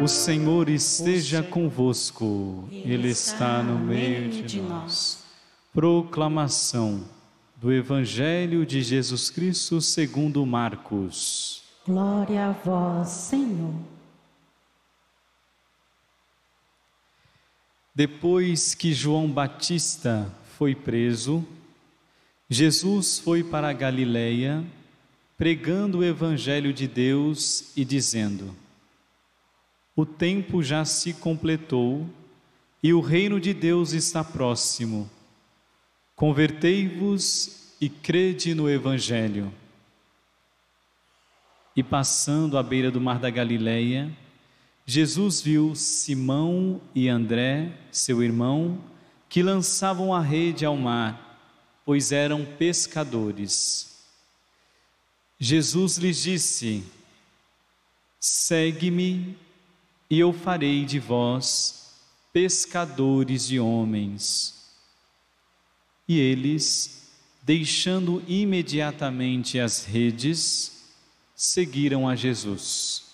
O Senhor esteja convosco, Ele está no meio de nós. Proclamação do Evangelho de Jesus Cristo segundo Marcos. Glória a vós, Senhor. Depois que João Batista foi preso, Jesus foi para a Galileia, pregando o Evangelho de Deus e dizendo: o tempo já se completou e o reino de Deus está próximo. Convertei-vos e crede no Evangelho. E passando à beira do mar da Galileia, Jesus viu Simão e André, seu irmão, que lançavam a rede ao mar, pois eram pescadores. Jesus lhes disse: segue-me e eu farei de vós pescadores de homens. E eles, deixando imediatamente as redes, seguiram a Jesus.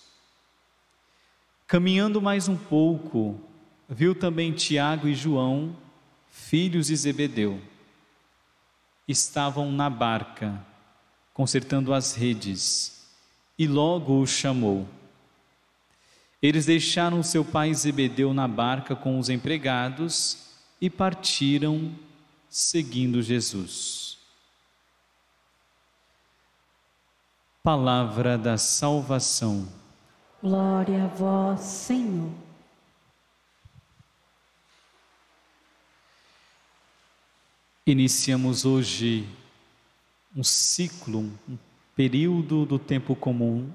Caminhando mais um pouco, viu também Tiago e João, filhos de Zebedeu. Estavam na barca, consertando as redes, e logo os chamou. Eles deixaram seu pai Zebedeu na barca com os empregados e partiram, seguindo Jesus. Palavra da salvação. Glória a vós, Senhor. Iniciamos hoje um ciclo, um período do tempo comum.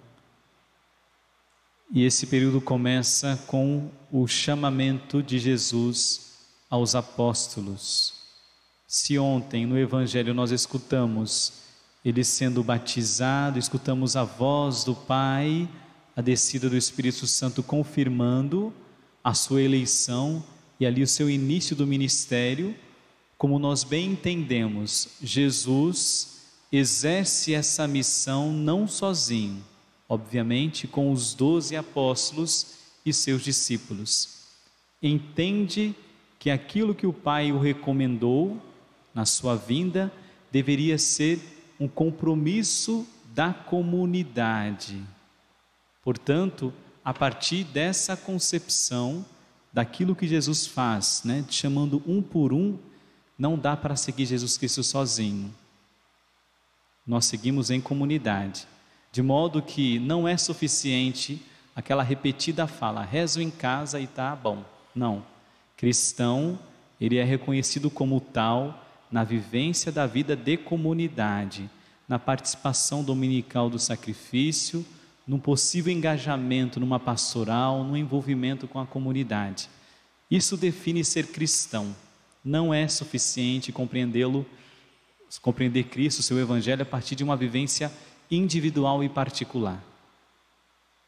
E esse período começa com o chamamento de Jesus aos apóstolos. Se ontem no Evangelho nós escutamos ele sendo batizado, escutamos a voz do Pai, a descida do Espírito Santo confirmando a sua eleição e ali o seu início do ministério, como nós bem entendemos, Jesus exerce essa missão não sozinho, obviamente com os 12 apóstolos e seus discípulos. Entende que aquilo que o Pai o recomendou na sua vinda deveria ser um compromisso da comunidade. Portanto, a partir dessa concepção daquilo que Jesus faz, chamando um por um, não dá para seguir Jesus Cristo sozinho. Nós seguimos em comunidade. De modo que não é suficiente aquela repetida fala, rezo em casa e tá bom. Não. Cristão, ele é reconhecido como tal na vivência da vida de comunidade, na participação dominical do sacrifício, num possível engajamento numa pastoral, no envolvimento com a comunidade. Isso define ser cristão. Não é suficiente compreender Cristo, seu Evangelho, a partir de uma vivência individual e particular.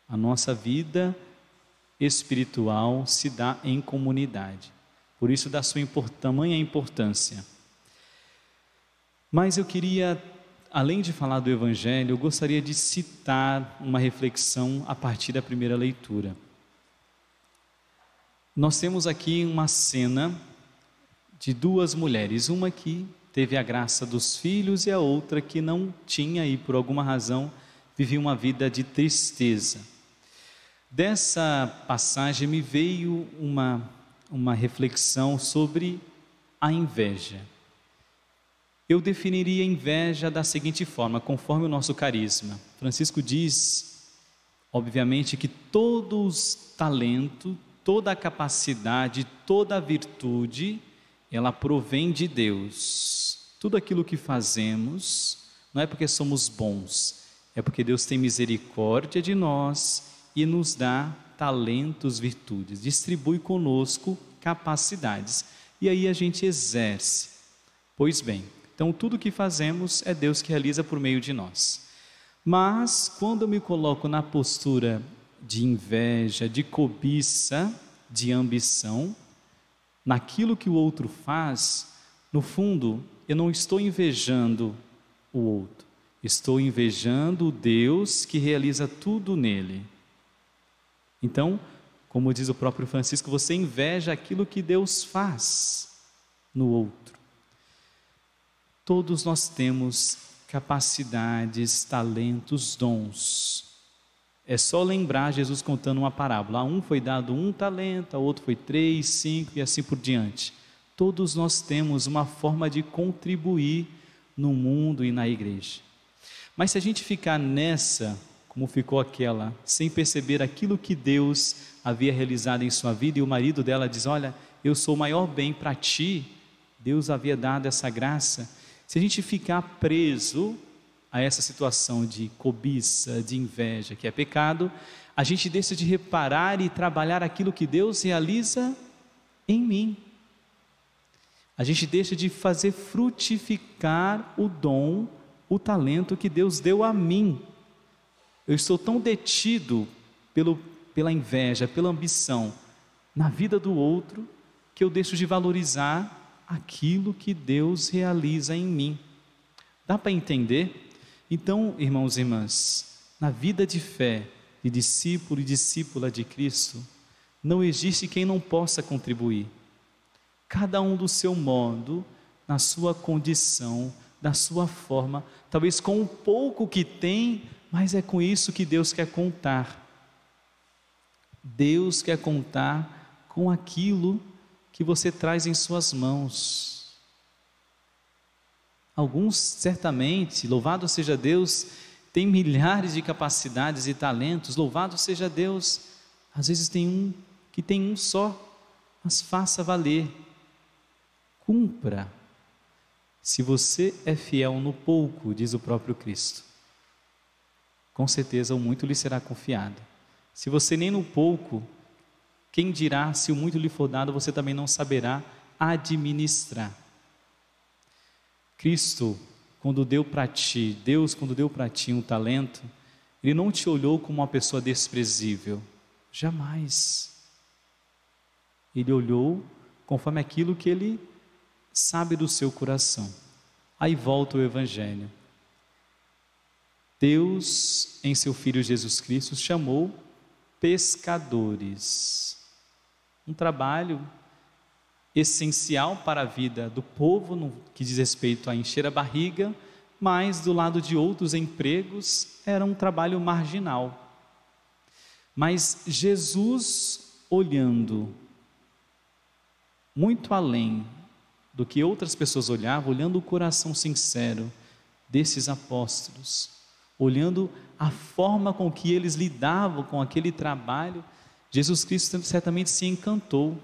A nossa vida espiritual se dá em comunidade. Por isso da sua tamanha importância. Mas eu queria, além de falar do Evangelho, eu gostaria de citar uma reflexão a partir da primeira leitura. Nós temos aqui uma cena de duas mulheres, uma que teve a graça dos filhos e a outra que não tinha e por alguma razão vivia uma vida de tristeza. Dessa passagem me veio uma reflexão sobre a inveja. Eu definiria a inveja da seguinte forma, conforme o nosso carisma. Francisco diz, obviamente, que todos os talentos, toda a capacidade, toda a virtude, ela provém de Deus. Tudo aquilo que fazemos não é porque somos bons, é porque Deus tem misericórdia de nós e nos dá talentos, virtudes, distribui conosco capacidades e aí a gente exerce. Pois bem, então tudo que fazemos é Deus que realiza por meio de nós. Mas quando eu me coloco na postura de inveja, de cobiça, de ambição, naquilo que o outro faz, no fundo, eu não estou invejando o outro, estou invejando o Deus que realiza tudo nele. Então, Como diz o próprio Francisco, você inveja aquilo que Deus faz no outro. Todos nós temos capacidades, talentos, dons. É só lembrar Jesus contando uma parábola. A um foi dado 1 talento, a outro foi 3, 5 e assim por diante. Todos nós temos uma forma de contribuir no mundo e na igreja. Mas se a gente ficar nessa, como ficou aquela, sem perceber aquilo que Deus havia realizado em sua vida, e o marido dela diz: olha, eu sou o maior bem para ti, Deus havia dado essa graça. Se a gente ficar preso a essa situação de cobiça, de inveja, que é pecado, a gente deixa de reparar e trabalhar aquilo que Deus realiza em mim. A gente deixa de fazer frutificar o dom, o talento que Deus deu a mim. Eu estou tão detido pela inveja, pela ambição na vida do outro, que eu deixo de valorizar aquilo que Deus realiza em mim. Dá para entender? Então, irmãos e irmãs, na vida de fé, de discípulo e discípula de Cristo, não existe quem não possa contribuir. Cada um do seu modo, na sua condição, da sua forma, talvez com o pouco que tem, mas é com isso que Deus quer contar. Deus quer contar com aquilo que você traz em suas mãos. Alguns, certamente, louvado seja Deus, têm milhares de capacidades e talentos, louvado seja Deus. Às vezes tem um que tem um só, mas faça valer. Cumpra. Se você é fiel no pouco, diz o próprio Cristo, com certeza o muito lhe será confiado. Se você nem no pouco, quem dirá, se o muito lhe for dado, você também não saberá administrar. Cristo, quando deu para ti, Deus, quando deu para ti um talento, Ele não te olhou como uma pessoa desprezível, jamais. Ele olhou conforme aquilo que Ele sabe do seu coração. Aí volta o Evangelho. Deus, em seu Filho Jesus Cristo, chamou pescadores. Um trabalho essencial para a vida do povo, no que diz respeito a encher a barriga, mas do lado de outros empregos, era um trabalho marginal. Mas Jesus, olhando muito além do que outras pessoas olhavam, olhando o coração sincero desses apóstolos, olhando a forma com que eles lidavam com aquele trabalho, Jesus Cristo certamente se encantou.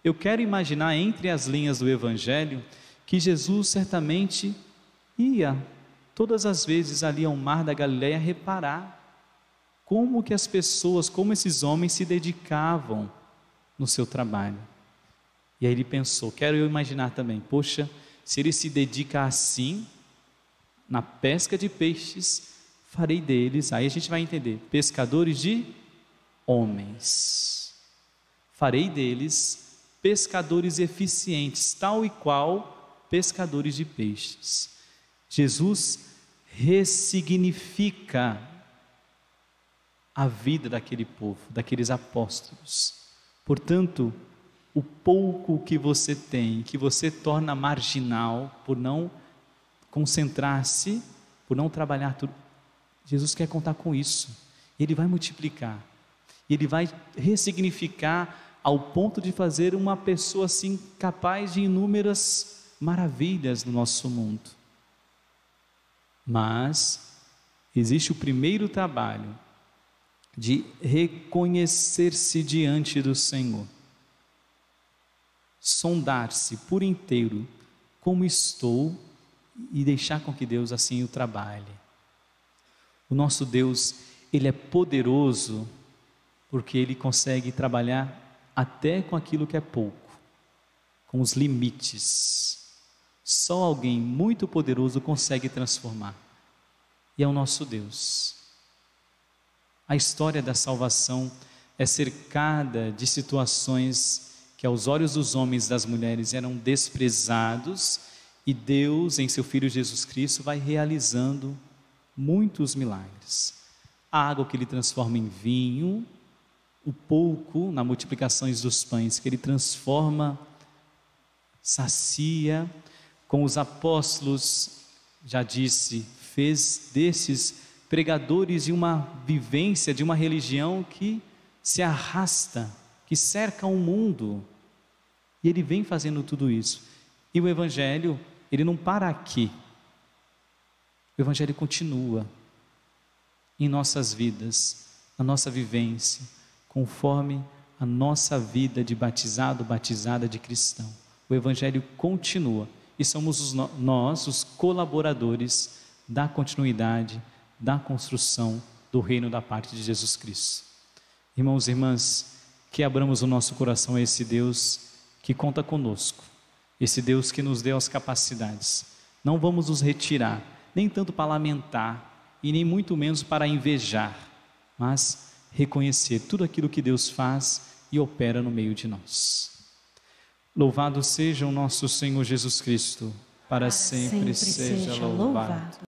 Eu quero imaginar entre as linhas do Evangelho que Jesus certamente ia todas as vezes ali ao mar da Galileia reparar como que as pessoas, como esses homens se dedicavam no seu trabalho. E aí ele pensou, quero eu imaginar também, poxa, se ele se dedica assim, na pesca de peixes, farei deles, aí a gente vai entender, pescadores de homens. Farei deles pescadores eficientes, tal e qual pescadores de peixes. Jesus ressignifica a vida daquele povo, daqueles apóstolos. Portanto, o pouco que você tem, que você torna marginal por não concentrar-se, por não trabalhar tudo, Jesus quer contar com isso. Ele vai multiplicar, Ele vai ressignificar ao ponto de fazer uma pessoa assim capaz de inúmeras maravilhas no nosso mundo. Mas existe o primeiro trabalho de reconhecer-se diante do Senhor, sondar-se por inteiro como estou e deixar com que Deus assim o trabalhe. O nosso Deus, Ele é poderoso porque Ele consegue trabalhar até com aquilo que é pouco, com os limites. Só alguém muito poderoso consegue transformar, e é o nosso Deus. A história da salvação é cercada de situações que aos olhos dos homens e das mulheres eram desprezados, e Deus, em seu Filho Jesus Cristo, vai realizando muitos milagres. A água que Ele transforma em vinho, o pouco na multiplicações dos pães, que Ele transforma, sacia. Com os apóstolos, já disse, fez desses pregadores de uma vivência, de uma religião que se arrasta, que cerca o mundo. E Ele vem fazendo tudo isso. E o Evangelho, ele não para aqui. O Evangelho continua em nossas vidas, na nossa vivência, conforme a nossa vida de batizado, batizada de cristão. O Evangelho continua e somos nós os colaboradores da continuidade, da construção do reino da parte de Jesus Cristo. Irmãos e irmãs, que abramos o nosso coração a esse Deus que conta conosco, esse Deus que nos deu as capacidades. Não vamos nos retirar, nem tanto para lamentar e nem muito menos para invejar, mas reconhecer tudo aquilo que Deus faz e opera no meio de nós. Louvado seja o nosso Senhor Jesus Cristo, para sempre seja louvado.